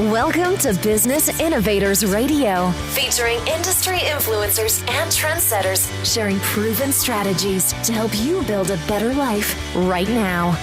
Welcome to Business Innovators Radio, featuring industry influencers and trendsetters sharing proven strategies to help you build a better life right now.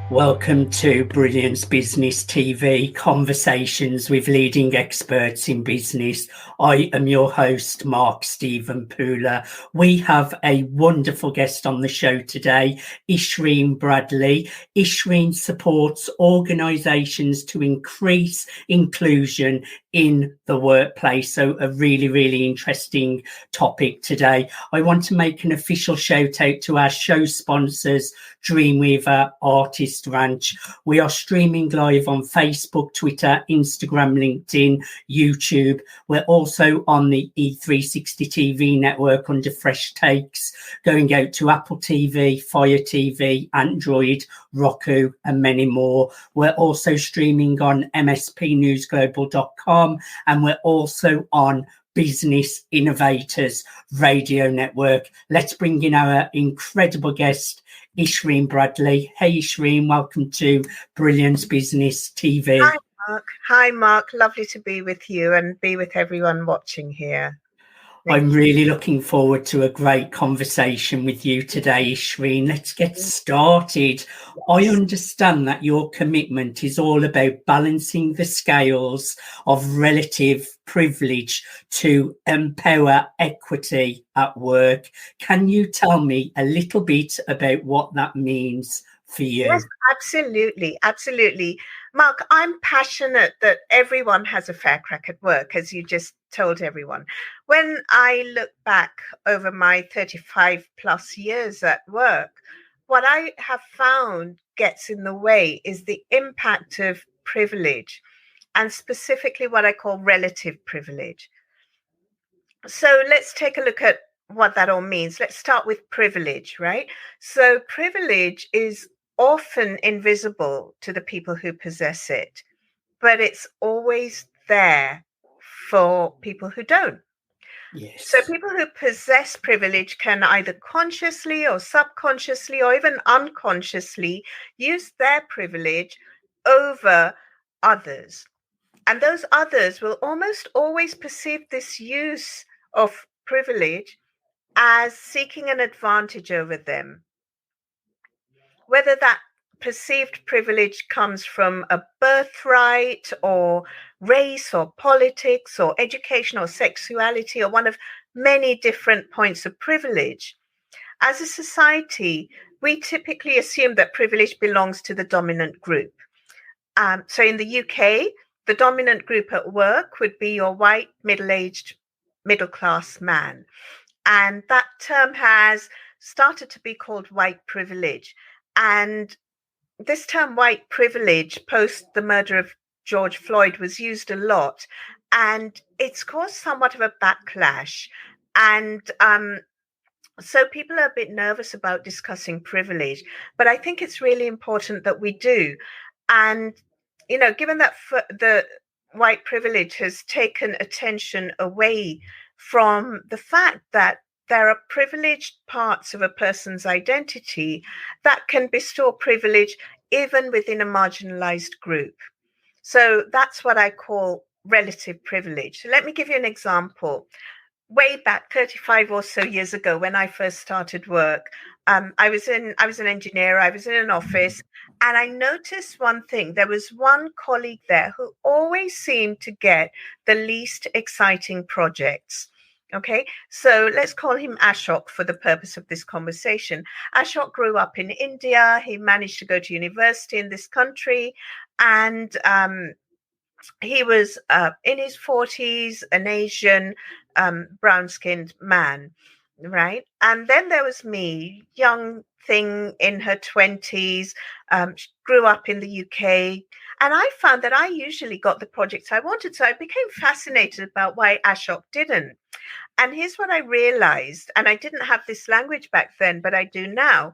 Welcome to Brilliance Business TV, conversations with leading experts in business. I am your host, Mark Stephen Pooler. We have a wonderful guest on the show today, Ishreen Bradley. Ishreen supports organisations to increase inclusion in the workplace. So a really, really interesting topic today. I want to make an official shout out to our show sponsors, Dreamweaver Artist Ranch. We are streaming live on Facebook, Twitter, Instagram, LinkedIn, YouTube. We're also on the E360 TV network under Fresh Takes, going out to Apple TV, Fire TV, Android, Roku, and many more. We're also streaming on mspnewsglobal.com, and we're also on Business Innovators Radio Network. Let's bring in our incredible guest, Ishreen Bradley. Hey, Ishreen, welcome to Brilliance Business TV. Hi, Mark. Hi, Mark. Lovely to be with you and be with everyone watching here. I'm really looking forward to a great conversation with you today, Ishreen. Let's get started. I understand that your commitment is all about balancing the scales of relative privilege to empower equity at work. Can you tell me a little bit about what that means for you? Yes, absolutely. Absolutely. Mark, I'm passionate that everyone has a fair crack at work, as you just told everyone. When I look back over my 35 plus years at work, what I have found gets in the way is the impact of privilege, and specifically what I call relative privilege. So let's take a look at what that all means. Let's start with privilege, right? So privilege is often invisible to the people who possess it, but it's always there for people who don't. Yes. So people who possess privilege can either consciously or subconsciously or even unconsciously use their privilege over others. And those others will almost always perceive this use of privilege as seeking an advantage over them. Whether that perceived privilege comes from a birthright or race or politics or education or sexuality or one of many different points of privilege. As a society, we typically assume that privilege belongs to the dominant group. So in the UK, the dominant group at work would be your white, middle-aged, middle-class man. And that term has started to be called white privilege. And this term white privilege post the murder of George Floyd was used a lot, and it's caused somewhat of a backlash. And so people are a bit nervous about discussing privilege, but I think it's really important that we do. And, you know, given that the white privilege has taken attention away from the fact that there are privileged parts of a person's identity that can bestow privilege even within a marginalized group. So that's what I call relative privilege. So let me give you an example. Way back 35 or so years ago, when I first started work, I was an engineer, I was in an office, and I noticed one thing. There was one colleague there who always seemed to get the least exciting projects. Okay, so let's call him Ashok for the purpose of this conversation. Ashok grew up in India. He managed to go to university in this country, and he was in his 40s, an Asian, brown-skinned man, right? And then there was me, young thing in her 20s, grew up in the UK. And I found that I usually got the projects I wanted. So I became fascinated about why Ashok didn't. And here's what I realized, and I didn't have this language back then, but I do now.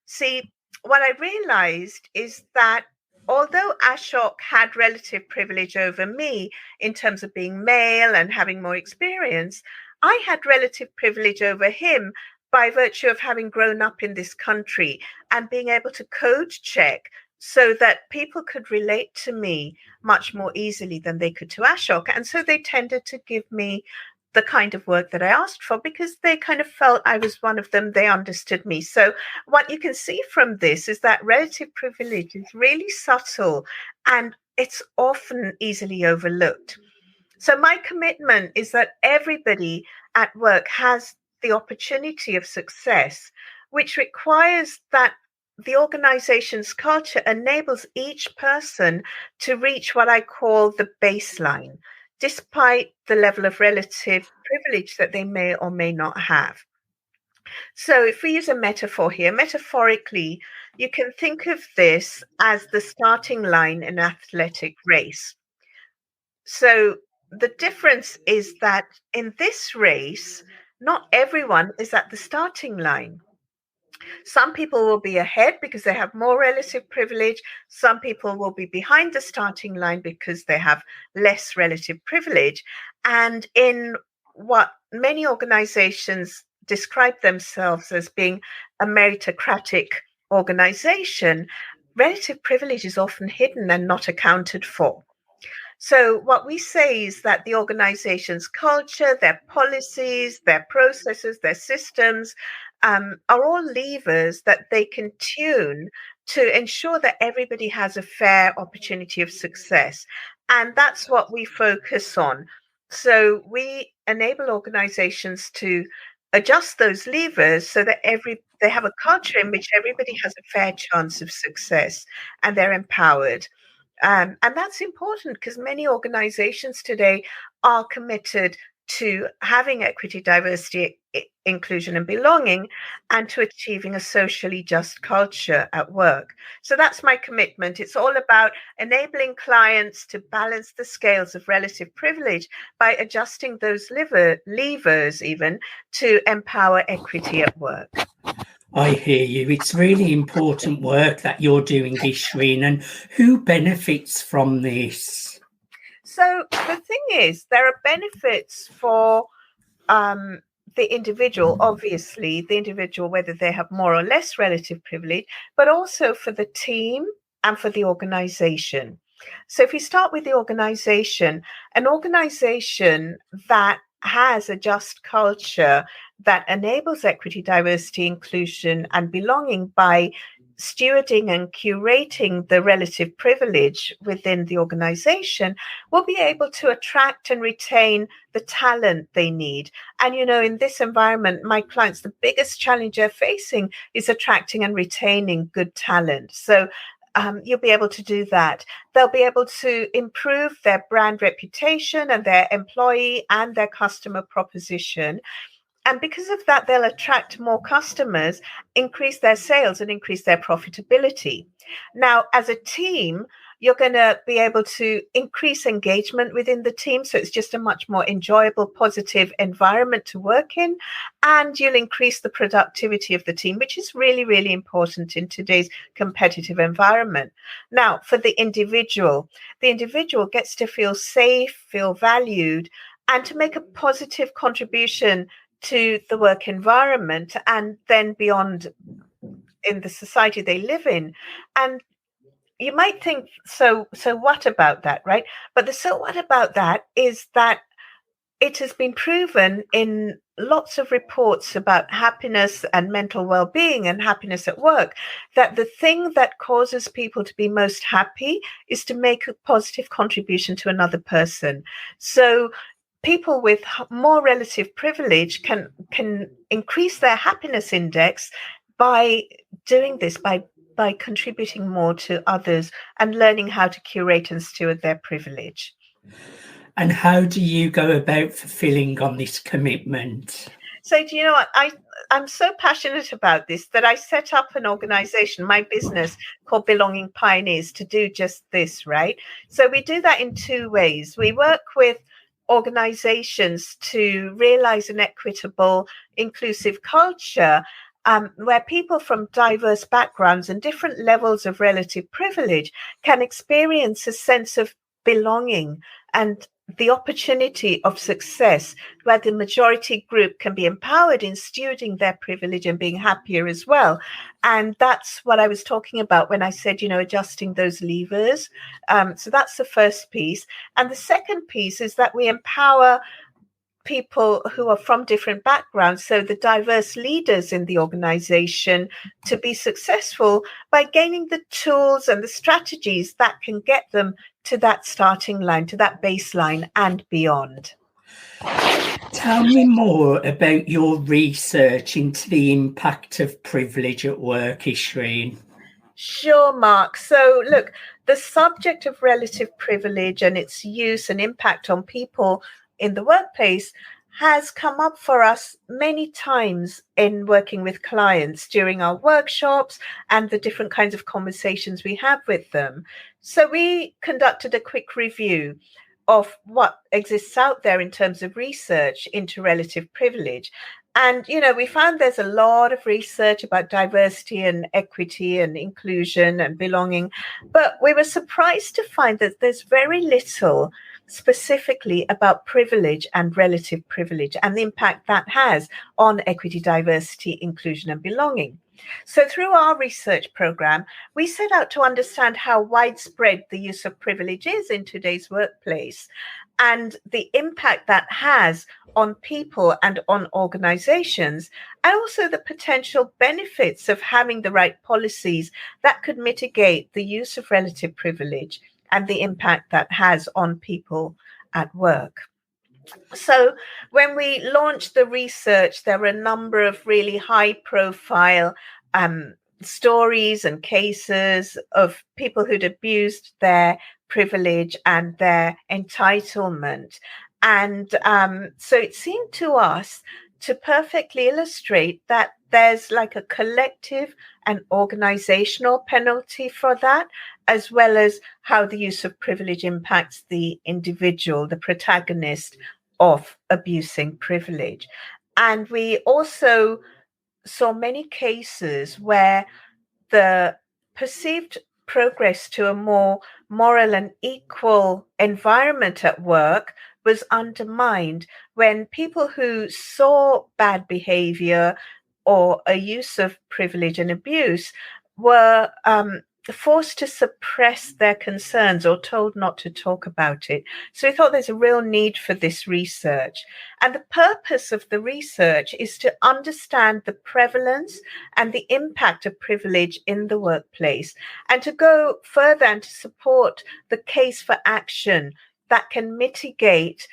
See, what I realized is that although Ashok had relative privilege over me in terms of being male and having more experience, I had relative privilege over him by virtue of having grown up in this country and being able to code check so that people could relate to me much more easily than they could to Ashok. And so they tended to give me the kind of work that I asked for because they kind of felt I was one of them. They understood me. So what you can see from this is that relative privilege is really subtle and it's often easily overlooked. So my commitment is that everybody at work has the opportunity of success, which requires that the organization's culture enables each person to reach what I call the baseline, despite the level of relative privilege that they may or may not have. So if we use a metaphor here, metaphorically, you can think of this as the starting line in an athletic race. So the difference is that in this race, not everyone is at the starting line. Some people will be ahead because they have more relative privilege. Some people will be behind the starting line because they have less relative privilege. And in what many organizations describe themselves as being a meritocratic organization, relative privilege is often hidden and not accounted for. So what we say is that the organization's culture, their policies, their processes, their systems are all levers that they can tune to ensure that everybody has a fair opportunity of success. And that's what we focus on. So we enable organizations to adjust those levers so that they have a culture in which everybody has a fair chance of success and they're empowered. And that's important because many organizations today are committed to having equity, diversity, inclusion, and belonging, and to achieving a socially just culture at work. So that's my commitment. It's all about enabling clients to balance the scales of relative privilege by adjusting those levers even to empower equity at work. I hear you. It's really important work that you're doing, Ishreen, and who benefits from this? So the thing is, there are benefits for the individual, obviously, the individual, whether they have more or less relative privilege, but also for the team and for the organization. So if we start with the organization, an organization that has a just culture that enables equity, diversity, inclusion, and belonging by stewarding and curating the relative privilege within the organization will be able to attract and retain the talent they need. And, you know, in this environment, my clients, the biggest challenge they're facing is attracting and retaining good talent. So you'll be able to do that. They'll be able to improve their brand reputation and their employee and their customer proposition. And because of that, they'll attract more customers, increase their sales, and increase their profitability. Now, as a team, you're going to be able to increase engagement within the team. So it's just a much more enjoyable, positive environment to work in. And you'll increase the productivity of the team, which is really, really important in today's competitive environment. Now, for the individual gets to feel safe, feel valued, and to make a positive contribution to the work environment and then beyond in the society they live in. And you might think, so what about that, right? But the so what about that is that it has been proven in lots of reports about happiness and mental well-being and happiness at work that the thing that causes people to be most happy is to make a positive contribution to another person. So people with more relative privilege can increase their happiness index by doing this, by contributing more to others and learning how to curate and steward their privilege. And how do you go about fulfilling on this commitment? So do you know what? I'm so passionate about this that I set up an organization, my business called Belonging Pioneers, to do just this, right? So we do that in two ways. We work with organizations to realize an equitable, inclusive culture where people from diverse backgrounds and different levels of relative privilege can experience a sense of belonging and the opportunity of success, where the majority group can be empowered in stewarding their privilege and being happier as well. And that's what I was talking about when I said, adjusting those levers. So that's the first piece. And the second piece is that we empower people who are from different backgrounds, so the diverse leaders in the organization, to be successful by gaining the tools and the strategies that can get them to that starting line, to that baseline and beyond. Tell me more about your research into the impact of privilege at work, Ishreen. Sure, Mark. So look, the subject of relative privilege and its use and impact on people in the workplace has come up for us many times in working with clients during our workshops and the different kinds of conversations we have with them. So we conducted a quick review of what exists out there in terms of research into relative privilege. And, we found there's a lot of research about diversity and equity and inclusion and belonging, but we were surprised to find that there's very little specifically about privilege and relative privilege and the impact that has on equity, diversity, inclusion, and belonging. So through our research program, we set out to understand how widespread the use of privilege is in today's workplace and the impact that has on people and on organizations, and also the potential benefits of having the right policies that could mitigate the use of relative privilege and the impact that has on people at work. So when we launched the research, there were a number of really high profile stories and cases of people who'd abused their privilege and their entitlement. And so it seemed to us to perfectly illustrate that there's like a collective and organizational penalty for that, as well as how the use of privilege impacts the individual, the protagonist of abusing privilege. And we also saw many cases where the perceived progress to a more moral and equal environment at work was undermined when people who saw bad behavior or a use of privilege and abuse were forced to suppress their concerns or told not to talk about it. So we thought there's a real need for this research. And the purpose of the research is to understand the prevalence and the impact of privilege in the workplace, and to go further and to support the case for action that can mitigate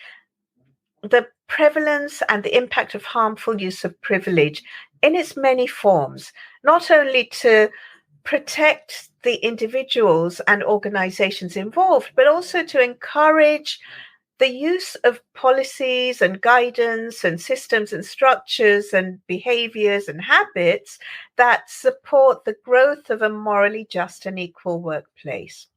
the prevalence and the impact of harmful use of privilege in its many forms, not only to protect the individuals and organizations involved, but also to encourage the use of policies and guidance and systems and structures and behaviors and habits that support the growth of a morally just and equal workplace.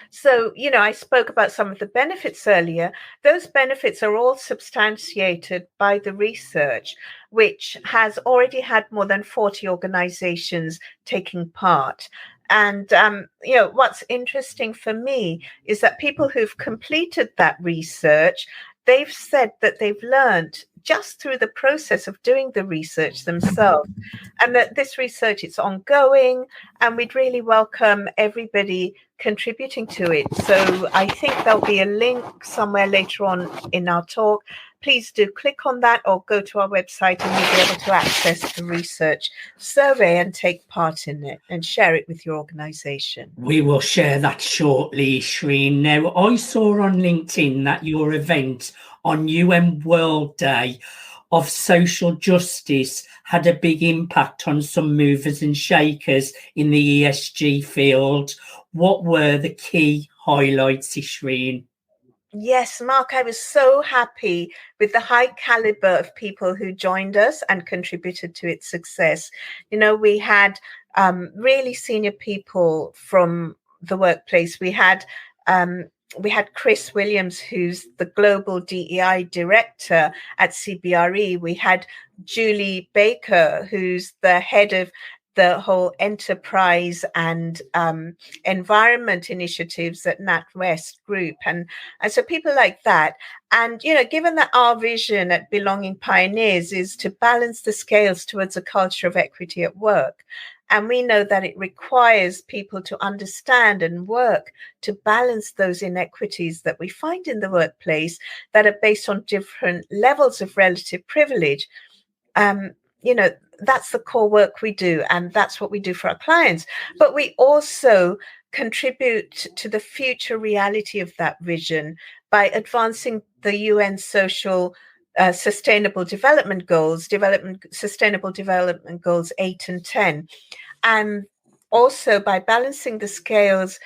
So, I spoke about some of the benefits earlier. Those benefits are all substantiated by the research, which has already had more than 40 organizations taking part. And, what's interesting for me is that people who've completed that research, they've said that they've learned just through the process of doing the research themselves, and that this research is ongoing, and we'd really welcome everybody contributing to it. So I think there'll be a link somewhere later on in our talk. Please do click on that or go to our website and you'll be able to access the research survey and take part in it and share it with your organization. We will share that shortly, Ishreen. Now, I saw on LinkedIn that your event on UN World Day of Social Justice had a big impact on some movers and shakers in the ESG field. What were the key highlights, Ishreen? Yes, Mark, I was so happy with the high caliber of people who joined us and contributed to its success. We had really senior people from the workplace. We had Chris Williams, who's the global DEI director at CBRE. We had Julie Baker, who's the head of the whole enterprise and environment initiatives at NatWest Group. And so people like that. And, given that our vision at Belonging Pioneers is to balance the scales towards a culture of equity at work, and we know that it requires people to understand and work to balance those inequities that we find in the workplace that are based on different levels of relative privilege. That's the core work we do, and that's what we do for our clients. But we also contribute to the future reality of that vision by advancing the UN Sustainable Development Goals, Sustainable Development Goals 8 and 10. And also by balancing the scales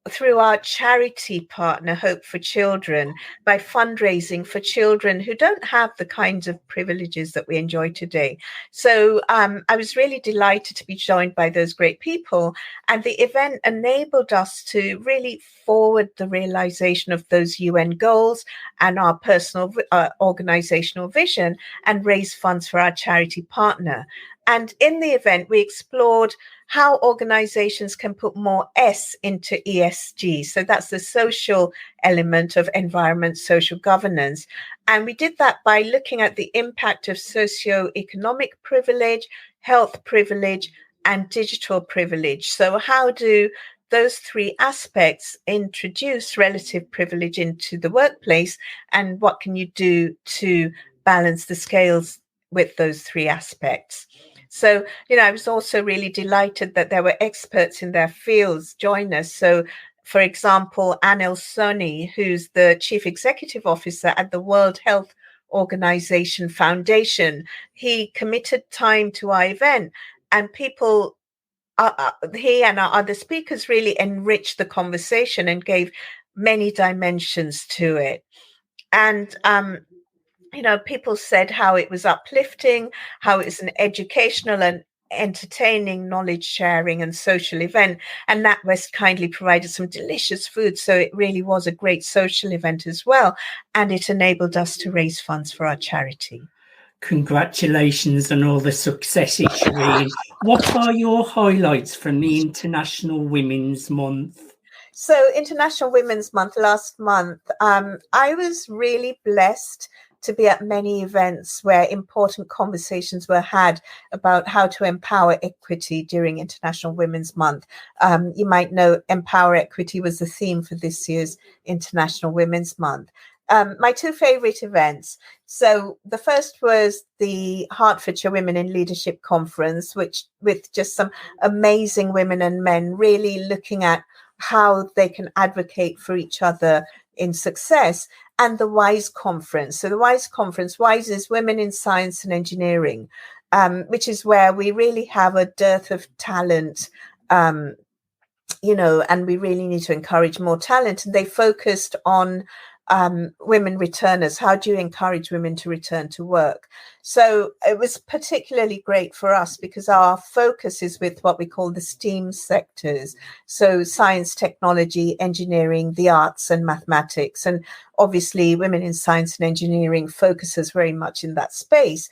through our charity partner, Hope for Children, by fundraising for children who don't have the kinds of privileges that we enjoy today. So I was really delighted to be joined by those great people. And the event enabled us to really forward the realization of those UN goals and our personal organizational vision and raise funds for our charity partner. And in the event, we explored how organizations can put more S into ESG. So that's the social element of environment, social governance. And we did that by looking at the impact of socioeconomic privilege, health privilege, and digital privilege. So how do those three aspects introduce relative privilege into the workplace? And what can you do to balance the scales with those three aspects? So, I was also really delighted that there were experts in their fields join us. So, for example, Anil Soni, who's the Chief Executive Officer at the World Health Organization Foundation, he committed time to our event, and people, he and our other speakers really enriched the conversation and gave many dimensions to it. And people said how it was uplifting, how it was an educational and entertaining, knowledge sharing and social event. And NatWest kindly provided some delicious food. So it really was a great social event as well. And it enabled us to raise funds for our charity. Congratulations on all the success, Ishreen. What are your highlights from the International Women's Month? So International Women's Month last month, I was really blessed to be at many events where important conversations were had about how to empower equity during International Women's Month. You might know Empower Equity was the theme for this year's International Women's Month. My two favorite events. So the first was the Hertfordshire Women in Leadership Conference, which with just some amazing women and men really looking at how they can advocate for each other in success, and the WISE conference. So the WISE conference, WISE is Women in Science and Engineering, which is where we really have a dearth of talent, and we really need to encourage more talent. And they focused on women returners. How do you encourage women to return to work? So it was particularly great for us because our focus is with what we call the STEAM sectors. So science, technology, engineering, the arts and mathematics. And obviously women in science and engineering focuses very much in that space.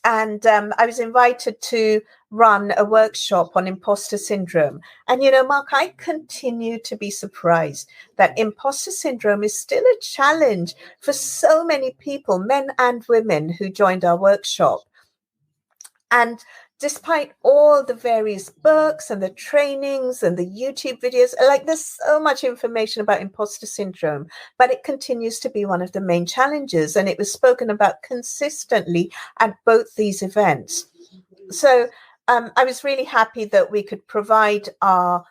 And I was invited to run a workshop on imposter syndrome. And, Mark, I continue to be surprised that imposter syndrome is still a challenge for so many people, men and women, who joined our workshop. And despite all the various books and the trainings and the YouTube videos, there's so much information about imposter syndrome, but it continues to be one of the main challenges. And it was spoken about consistently at both these events. So I was really happy that we could provide our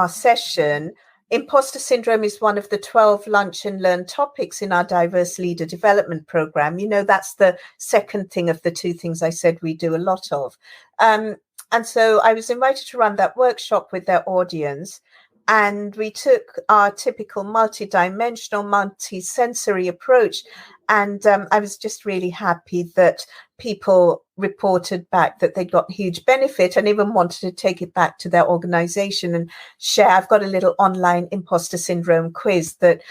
session. Imposter syndrome is one of the 12 lunch and learn topics in our diverse leader development program. That's the second thing of the two things I said we do a lot of. And so I was invited to run that workshop with their audience. And we took our typical multidimensional, multi-sensory approach. And I was just really happy that people reported back that they got huge benefit and even wanted to take it back to their organization and share. I've got a little online imposter syndrome quiz that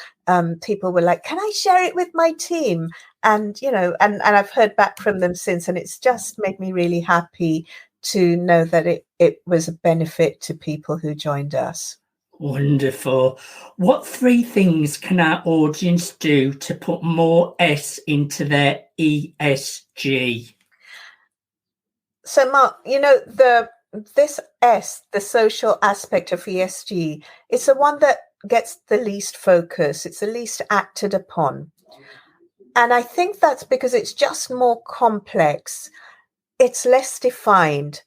people were like, can I share it with my team? And, and I've heard back from them since, and it's just made me really happy to know that it was a benefit to people who joined us. Wonderful. What 3 things can our audience do to put more S into their ESG? So, Mark, this S, the social aspect of ESG, it's the one that gets the least focus. It's the least acted upon. And I think that's because it's just more complex. It's less defined.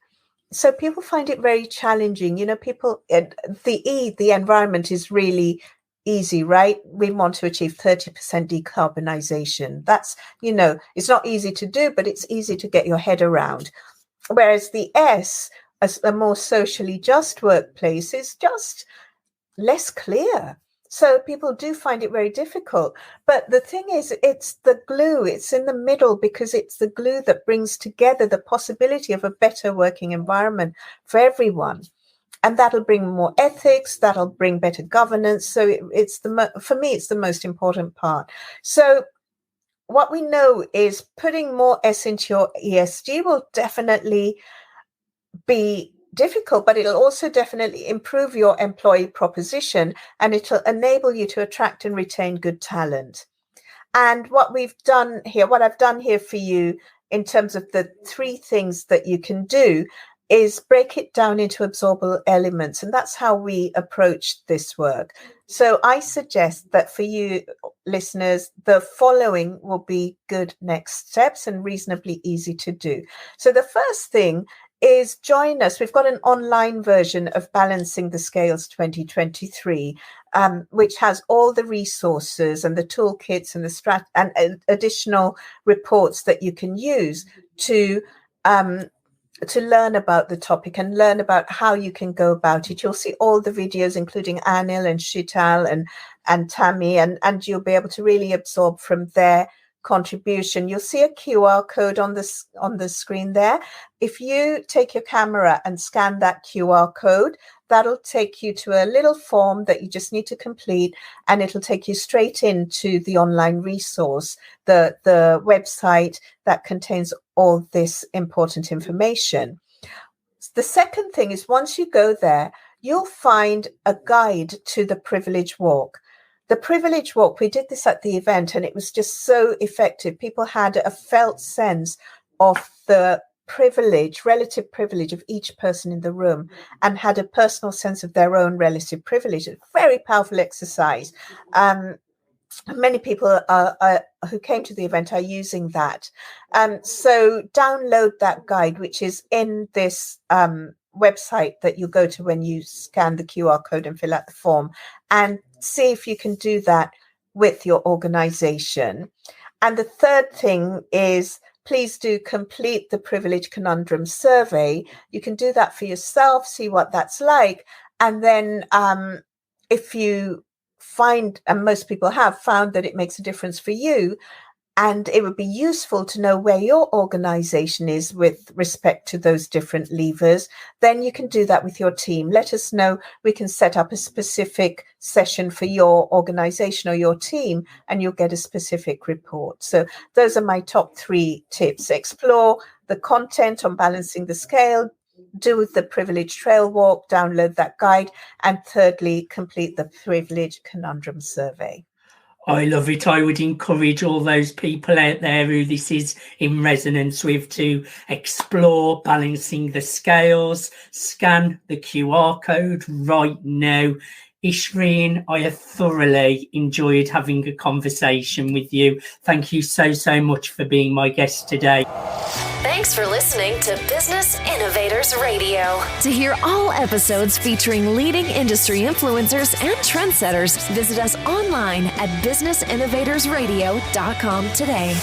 So people find it very challenging. The environment is really easy, right? We want to achieve 30% decarbonization. That's, it's not easy to do, but it's easy to get your head around. Whereas the S, as a more socially just workplace, is just less clear. So people do find it very difficult. But the thing is, it's the glue. It's in the middle because it's the glue that brings together the possibility of a better working environment for everyone. And that'll bring more ethics. That'll bring better governance. So for me, it's the most important part. So what we know is putting more S into your ESG will definitely be difficult, but it'll also definitely improve your employee proposition, and it'll enable you to attract and retain good talent. And what I've done here for you in terms of the 3 things that you can do is break it down into absorbable elements. And that's how we approach this work. So I suggest that for you listeners, the following will be good next steps and reasonably easy to do. So the first thing is join us. We've got an online version of Balancing the Scales 2023, which has all the resources and the toolkits and and additional reports that you can use to learn about the topic and learn about how you can go about it. You'll see all the videos, including Anil and Shital and Tammy, and you'll be able to really absorb from their contribution. You'll see a QR code on the screen there. If you take your camera and scan that QR code, that'll take you to a little form that you just need to complete, and it'll take you straight into the online resource, the website that contains all this important information. The second thing is, once you go there, you'll find a guide to the Privilege Walk. The Privilege Walk, we did this at the event, and it was just so effective. People had a felt sense of the relative privilege of each person in the room, and had a personal sense of their own relative privilege. A very powerful exercise. Many people who came to the event are using that. So download that guide, which is in this website that you go to when you scan the QR code and fill out the form, and see if you can do that with your organization. And the third thing is, please do complete the Privilege Conundrum survey. You can do that for yourself, see what that's like. And then if you find, and most people have found, that it makes a difference for you, and it would be useful to know where your organization is with respect to those different levers, then you can do that with your team. Let us know. We can set up a specific session for your organization or your team, and you'll get a specific report. So those are my top 3 tips. Explore the content on Balancing the Scale, do the Privilege Trail Walk, download that guide, and thirdly, complete the Privilege Conundrum survey. I love it. I would encourage all those people out there who this is in resonance with to explore Balancing the Scales. Scan the QR code right now. Ishreen, I have thoroughly enjoyed having a conversation with you. Thank you so much for being my guest today. Thanks for listening to Business Innovators Radio. To hear all episodes featuring leading industry influencers and trendsetters, visit us online at businessinnovatorsradio.com today.